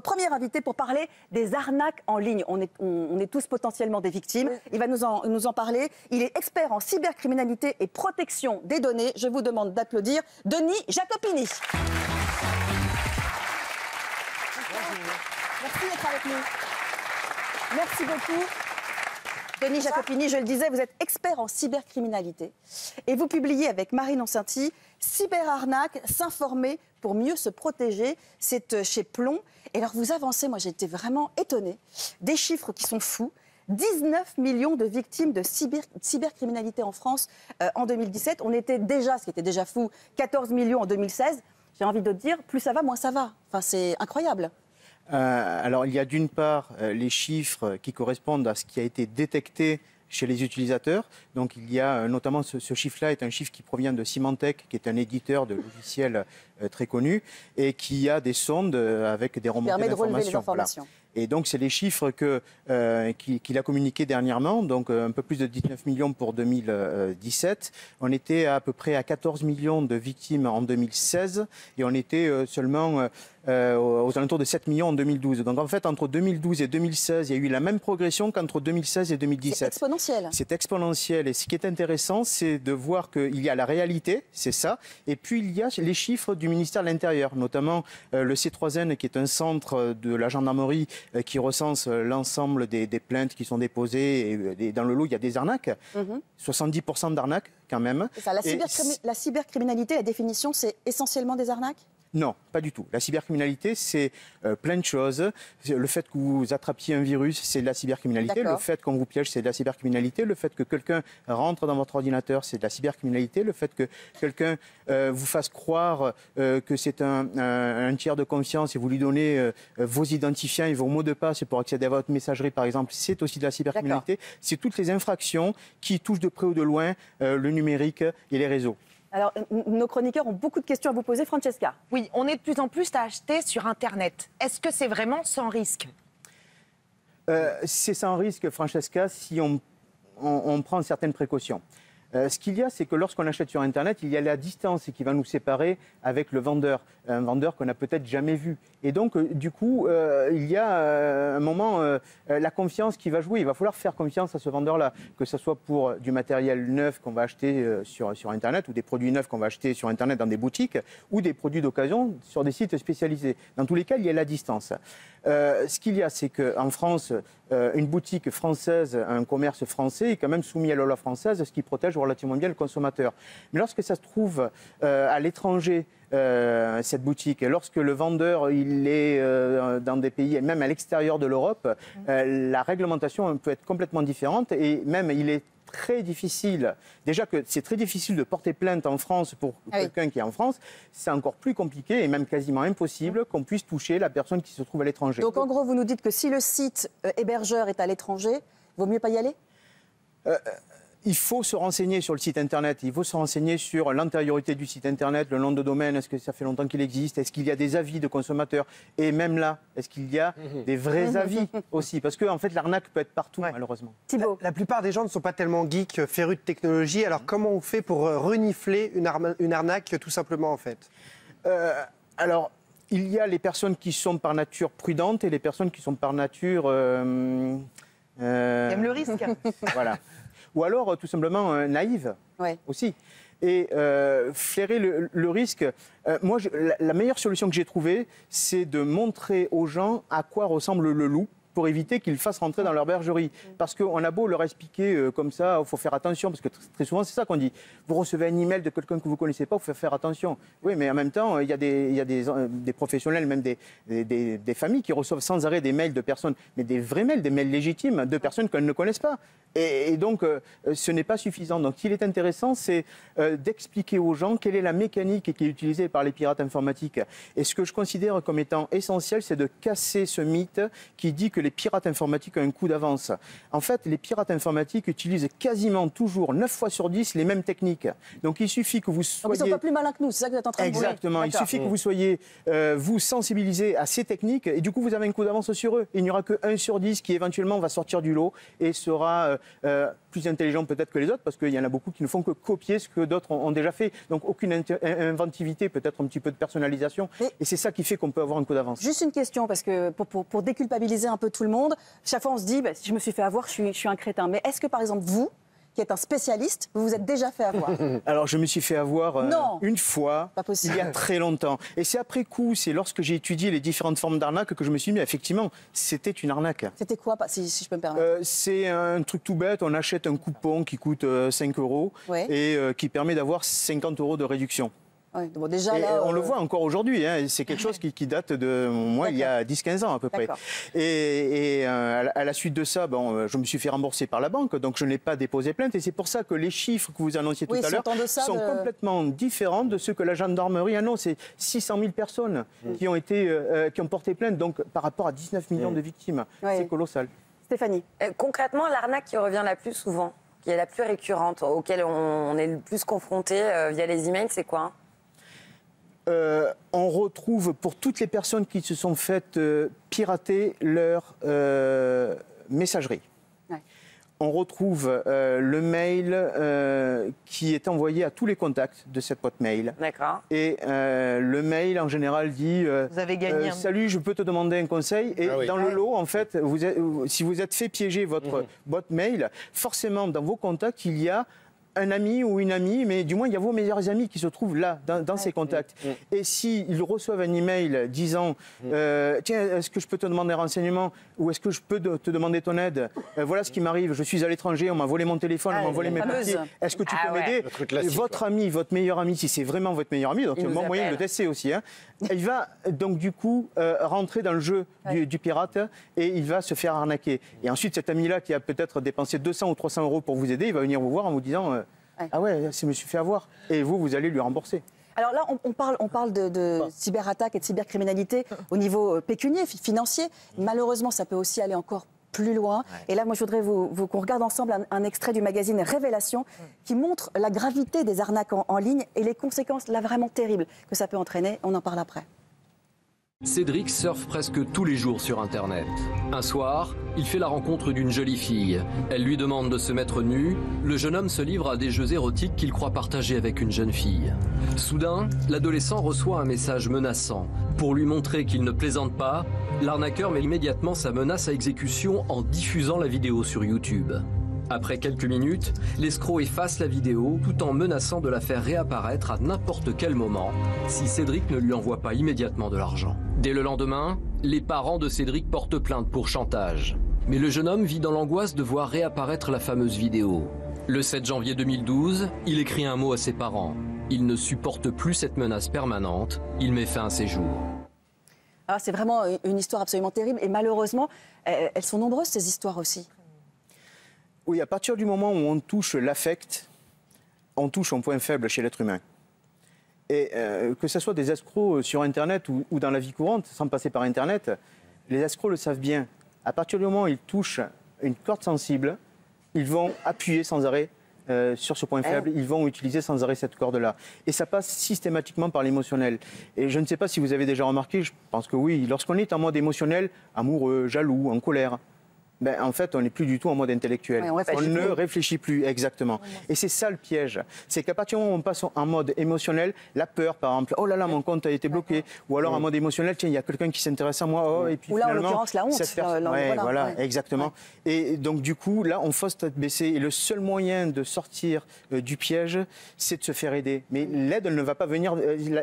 Premier invité pour parler des arnaques en ligne. On est tous potentiellement des victimes. Il va nous en parler. Il est expert en cybercriminalité et protection des données. Je vous demande d'applaudir Denis Jacopini. Merci d'être avec nous. Merci beaucoup. Denis Jacopini, je le disais, vous êtes expert en cybercriminalité. Et vous publiez avec Marine Oncinti « Cyberarnaque, s'informer pour mieux se protéger ». C'est chez Plomb. Et alors vous avancez, moi j'ai été vraiment étonnée, des chiffres qui sont fous. 19 millions de victimes de cybercriminalité en France en 2017. On était déjà, ce qui était déjà fou, 14 millions en 2016. J'ai envie de dire, plus ça va, moins ça va. Enfin, c'est incroyable. Alors, il y a d'une part les chiffres qui correspondent à ce qui a été détecté chez les utilisateurs. Donc, il y a notamment ce chiffre-là est un chiffre qui provient de Symantec, qui est un éditeur de logiciels très connu et qui a des sondes avec des remontées d'informations. Voilà. Et donc, c'est les chiffres qu'il a communiqués dernièrement, donc un peu plus de 19 millions pour 2017. On était à peu près à 14 millions de victimes en 2016 et on était seulement aux alentours de 7 millions en 2012. Donc, en fait, entre 2012 et 2016, il y a eu la même progression qu'entre 2016 et 2017. C'est exponentiel. C'est exponentiel. Et ce qui est intéressant, c'est de voir qu'il y a la réalité, c'est ça, et puis il y a les chiffres du ministère de l'Intérieur, notamment le C3N, qui est un centre de la gendarmerie qui recense l'ensemble des plaintes qui sont déposées. Et dans le lot, il y a des arnaques. 70% d'arnaques, quand même. Ça, la cybercriminalité, la définition, c'est essentiellement des arnaques ? Non, pas du tout. La cybercriminalité, c'est plein de choses. Le fait que vous attrapiez un virus, c'est de la cybercriminalité. Le fait qu'on vous piège, c'est de la cybercriminalité. Le fait que quelqu'un rentre dans votre ordinateur, c'est de la cybercriminalité. Le fait que quelqu'un vous fasse croire que c'est un tiers de confiance et vous lui donnez vos identifiants et vos mots de passe pour accéder à votre messagerie, par exemple, c'est aussi de la cybercriminalité. C'est toutes les infractions qui touchent de près ou de loin le numérique et les réseaux. Alors, nos chroniqueurs ont beaucoup de questions à vous poser. Francesca. Oui, on est de plus en plus à acheter sur Internet. Est-ce que c'est vraiment sans risque ? C'est sans risque, Francesca, si on prend certaines précautions. Ce qu'il y a, c'est que lorsqu'on achète sur Internet, il y a la distance qui va nous séparer avec le vendeur, un vendeur qu'on n'a peut-être jamais vu. Et donc, du coup, il y a un moment, la confiance qui va jouer. Il va falloir faire confiance à ce vendeur-là, que ce soit pour du matériel neuf qu'on va acheter sur Internet ou des produits neufs qu'on va acheter sur Internet dans des boutiques ou des produits d'occasion sur des sites spécialisés. Dans tous les cas, il y a la distance. Ce qu'il y a, c'est qu'en France, une boutique française, un commerce français est quand même soumis à la loi française, ce qui protège relativement bien le consommateur. Mais lorsque ça se trouve à l'étranger, cette boutique, et lorsque le vendeur il est dans des pays, même à l'extérieur de l'Europe, la réglementation peut être complètement différente et même il est très difficile. Déjà que c'est très difficile de porter plainte en France pour quelqu'un qui est en France, c'est encore plus compliqué et même quasiment impossible qu'on puisse toucher la personne qui se trouve à l'étranger. Donc en gros, vous nous dites que si le site hébergeur est à l'étranger, vaut mieux pas y aller ? Il faut se renseigner sur le site Internet, il faut se renseigner sur l'antériorité du site Internet, le nom de domaine, est-ce que ça fait longtemps qu'il existe, est-ce qu'il y a des avis de consommateurs, et même là, est-ce qu'il y a des vrais avis aussi, parce que en fait l'arnaque peut être partout malheureusement. Thibaut. La plupart des gens ne sont pas tellement geeks, férus de technologie, alors comment on fait pour renifler une arnaque tout simplement en fait ? Alors, il y a les personnes qui sont par nature prudentes et les personnes qui sont par nature... Aiment le risque. Voilà. Ou alors, tout simplement, naïve aussi. Et flairer le risque. Moi, la meilleure solution que j'ai trouvée, c'est de montrer aux gens à quoi ressemble le loup pour éviter qu'ils fassent rentrer dans leur bergerie. Parce qu'on a beau leur expliquer comme ça, il faut faire attention, parce que très souvent, c'est ça qu'on dit. Vous recevez un email de quelqu'un que vous ne connaissez pas, il faut faire attention. Oui, mais en même temps, il y a des professionnels, même des familles qui reçoivent sans arrêt des mails de personnes, mais des vrais mails, des mails légitimes de personnes qu'elles ne connaissent pas. Et donc, ce n'est pas suffisant. Donc, ce qui est intéressant, c'est d'expliquer aux gens quelle est la mécanique qui est utilisée par les pirates informatiques. Et ce que je considère comme étant essentiel, c'est de casser ce mythe qui dit que les pirates informatiques ont un coup d'avance. En fait, les pirates informatiques utilisent quasiment toujours, 9 fois sur 10, les mêmes techniques. Donc il suffit que vous soyez... Donc, ils ne sont pas plus malins que nous, c'est ça que vous êtes en train de dire. Exactement, il suffit que vous soyez vous sensibilisés à ces techniques et du coup vous avez un coup d'avance sur eux. Il n'y aura que 1 sur 10 qui éventuellement va sortir du lot et sera plus intelligent peut-être que les autres parce qu'il y en a beaucoup qui ne font que copier ce que d'autres ont déjà fait. Donc aucune inventivité, peut-être un petit peu de personnalisation. Et c'est ça qui fait qu'on peut avoir un coup d'avance. Juste une question, parce que pour déculpabiliser un peu tout le monde, chaque fois on se dit, bah, si je me suis fait avoir, je suis un crétin. Mais est-ce que par exemple vous, qui êtes un spécialiste, vous vous êtes déjà fait avoir? Alors je me suis fait avoir une fois, il y a très longtemps. Et c'est après coup, c'est lorsque j'ai étudié les différentes formes d'arnaque que je me suis dit, effectivement, c'était une arnaque. C'était quoi, si je peux me permettre? C'est un truc tout bête, on achète un coupon qui coûte 5 € et qui permet d'avoir 50 € de réduction. Ouais, bon, déjà, là, on le voit encore aujourd'hui, hein, c'est quelque chose qui date de moi il y a 10-15 ans à peu près. Et à la suite de ça, je me suis fait rembourser par la banque, donc je n'ai pas déposé plainte. Et c'est pour ça que les chiffres que vous annonciez tout à l'heure sont complètement différents de ceux que la gendarmerie annonce. C'est 600 000 personnes qui ont porté plainte, donc par rapport à 19 millions de victimes. C'est colossal. Stéphanie. Concrètement, l'arnaque qui revient la plus souvent, qui est la plus récurrente, auquel on est le plus confronté via les emails, c'est quoi ? On retrouve pour toutes les personnes qui se sont faites pirater leur messagerie. Ouais. On retrouve le mail qui est envoyé à tous les contacts de cette boîte mail. D'accord. Et le mail, en général, dit vous avez gagné salut, je peux te demander un conseil. Et dans le lot, en fait, si vous êtes fait piéger votre boîte mail, forcément, dans vos contacts, il y a un ami ou une amie, mais du moins il y a vos meilleurs amis qui se trouvent là, dans ces contacts. Et s'ils reçoivent un email disant tiens, est-ce que je peux te demander un renseignement ou est-ce que je peux te demander ton aide, voilà ce qui m'arrive, je suis à l'étranger, on m'a volé mon téléphone, on m'a volé mes papiers, est-ce que tu peux m'aider? Votre ami, votre meilleur ami, si c'est vraiment votre meilleur ami, donc il y a un bon moyen de le tester aussi, hein, il va donc du coup rentrer dans le jeu du pirate et il va se faire arnaquer. Et ensuite cet ami-là qui a peut-être dépensé 200 ou 300 € pour vous aider, il va venir vous voir en vous disant ah ouais, je me suis fait avoir. Et vous allez lui rembourser. Alors là, on parle de cyberattaque et de cybercriminalité au niveau pécunier, financier. Malheureusement, ça peut aussi aller encore plus loin. Et là, moi, je voudrais qu'on regarde ensemble un extrait du magazine Révélation qui montre la gravité des arnaques en ligne et les conséquences là vraiment terribles que ça peut entraîner. On en parle après. Cédric surfe presque tous les jours sur Internet. Un soir, il fait la rencontre d'une jolie fille. Elle lui demande de se mettre nu. Le jeune homme se livre à des jeux érotiques qu'il croit partager avec une jeune fille. Soudain, l'adolescent reçoit un message menaçant. Pour lui montrer qu'il ne plaisante pas, l'arnaqueur met immédiatement sa menace à exécution en diffusant la vidéo sur YouTube. Après quelques minutes, l'escroc efface la vidéo tout en menaçant de la faire réapparaître à n'importe quel moment si Cédric ne lui envoie pas immédiatement de l'argent. Dès le lendemain, les parents de Cédric portent plainte pour chantage. Mais le jeune homme vit dans l'angoisse de voir réapparaître la fameuse vidéo. Le 7 janvier 2012, il écrit un mot à ses parents. Il ne supporte plus cette menace permanente. Il met fin à ses jours. Alors c'est vraiment une histoire absolument terrible et malheureusement, elles sont nombreuses ces histoires aussi. Oui, à partir du moment où on touche l'affect, on touche un point faible chez l'être humain. Et que ce soit des escrocs sur Internet ou dans la vie courante, sans passer par Internet, les escrocs le savent bien. À partir du moment où ils touchent une corde sensible, ils vont appuyer sans arrêt sur ce point faible, ils vont utiliser sans arrêt cette corde-là. Et ça passe systématiquement par l'émotionnel. Et je ne sais pas si vous avez déjà remarqué, je pense que oui, lorsqu'on est en mode émotionnel, amoureux, jaloux, en colère, en fait, on n'est plus du tout en mode intellectuel. On ne réfléchit plus, exactement. Et c'est ça le piège. C'est qu'à partir du moment où on passe en mode émotionnel, la peur, par exemple, oh là là, mon compte a été bloqué. Ou alors en mode émotionnel, tiens, il y a quelqu'un qui s'intéresse à moi. Et puis, ou là, en l'occurrence, la honte. Voilà, exactement. Et donc, du coup, là, on fausse tête baissée. Et le seul moyen de sortir du piège, c'est de se faire aider. Mais l'aide, elle ne va pas venir.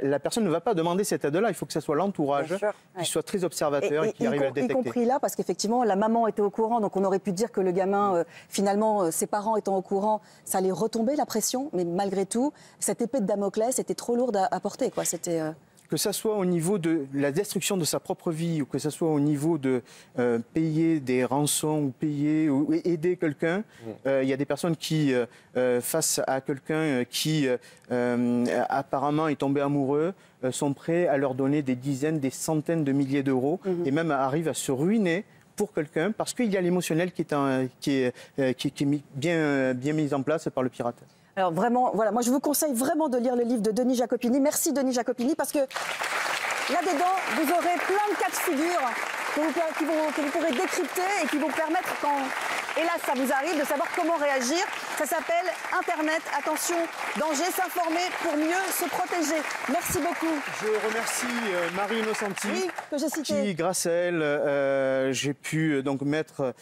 La personne ne va pas demander cette aide-là. Il faut que ce soit l'entourage qui soit très observateur et qui arrive à le détecter. Y compris là, parce qu'effectivement, la maman était au courant. Donc on aurait pu dire que le gamin, finalement, ses parents étant au courant, ça allait retomber la pression. Mais malgré tout, cette épée de Damoclès était trop lourde à porter, quoi. C'était... Que ça soit au niveau de la destruction de sa propre vie ou que ça soit au niveau de payer des rançons ou payer ou aider quelqu'un, il y a des personnes qui, face à quelqu'un qui apparemment est tombé amoureux, sont prêts à leur donner des dizaines, des centaines de milliers d'euros et même arrivent à se ruiner pour quelqu'un parce qu'il y a l'émotionnel qui est bien mis en place par le pirate. Alors vraiment, voilà, moi je vous conseille vraiment de lire le livre de Denis Jacopini. Merci Denis Jacopini parce que là-dedans, vous aurez plein de cas de figure que vous pourrez décrypter et qui vous permettre, quand hélas ça vous arrive, de savoir comment réagir. Ça s'appelle Internet, attention, danger, s'informer pour mieux se protéger. Merci beaucoup. Je remercie Marie Innocenti, Oui, que j'ai cité. qui, grâce à elle, j'ai pu donc mettre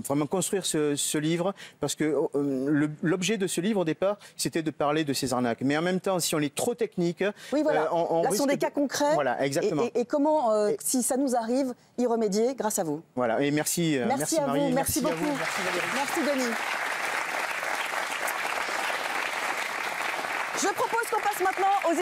vraiment construire ce livre, parce que l'objet de ce livre au départ, c'était de parler de ces arnaques. Mais en même temps, si on est trop technique, oui, voilà. Là, ce sont des cas concrets. Voilà, exactement. Et comment, si ça nous arrive, y remédier grâce à vous. Voilà, et merci à Marie, vous, merci beaucoup. à vous, merci Valérie. Merci Denis. Je propose qu'on passe maintenant aux